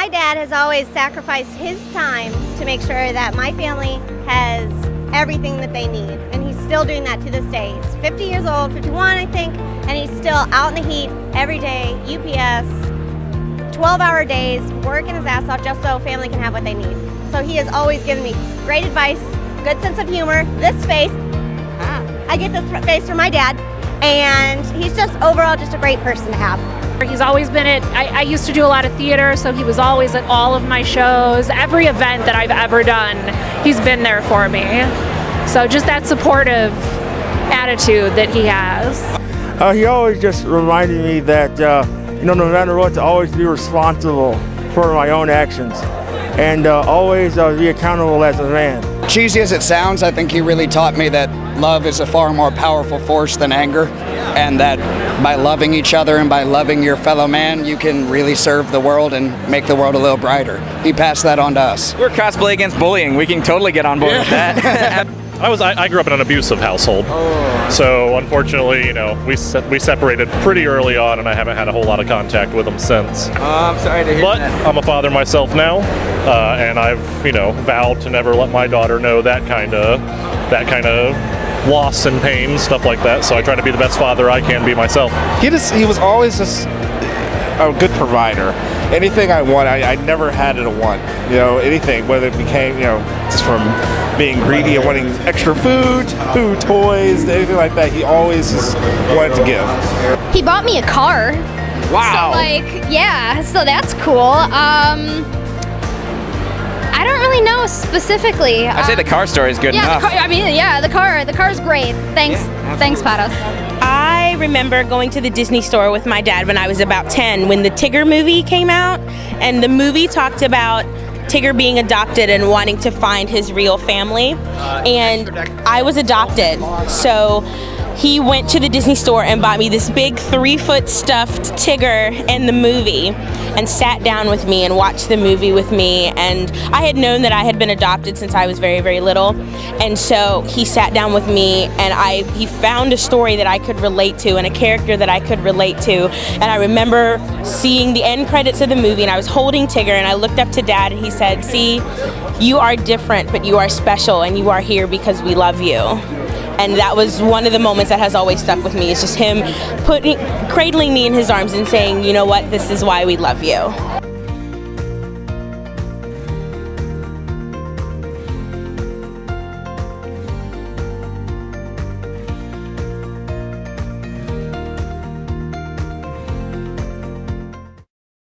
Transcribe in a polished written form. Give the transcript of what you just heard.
My dad has always sacrificed his time to make sure that my family has everything that they need, and he's still doing that to this day. He's 50 years old, 51 I think, and he's still out in the heat every day, UPS, 12-hour days, working his ass off just so family can have what they need. So he has always given me great advice, good sense of humor, this face. I get this face from my dad, and he's just overall just a great person to have. He's always been I used to do a lot of theater, so he was always at all of my shows. Every event that I've ever done, he's been there for me. So just that supportive attitude that he has. He always just reminded me that, no matter what, to always be responsible for my own actions and always be accountable as a man. Cheesy as it sounds, I think he really taught me that love is a far more powerful force than anger, and that by loving each other and by loving your fellow man, you can really serve the world and make the world a little brighter. He passed that on to us. We're Cosplay against bullying. We can totally get on board with that. I grew up in an abusive household, so unfortunately, we separated pretty early on, and I haven't had a whole lot of contact with him since. I'm sorry to hear but that. I'm a father myself now, and I've vowed to never let my daughter know that kind of loss and pain, stuff like that. So I try to be the best father I can be myself. He was always just a good provider. Anything I want, I never had it to want. Anything, whether it became, just from being greedy and wanting extra food, toys, anything like that, he always just wanted to give. He bought me a car. Wow. So so that's cool. I don't really know specifically. I say the car story is good enough. The car's great. Thanks, Patos. I remember going to the Disney store with my dad when I was about 10 when the Tigger movie came out, and the movie talked about Tigger being adopted and wanting to find his real family, and I was adopted, so he went to the Disney store and bought me this big 3-foot stuffed Tigger in the movie and sat down with me and watched the movie with me. And I had known that I had been adopted since I was very, very little. And so he sat down with me and he found a story that I could relate to and a character that I could relate to. And I remember seeing the end credits of the movie, and I was holding Tigger, and I looked up to Dad and he said, "See, you are different, but you are special, and you are here because we love you." And that was one of the moments that has always stuck with me. It's just him cradling me in his arms and saying, "You know what, this is why we love you."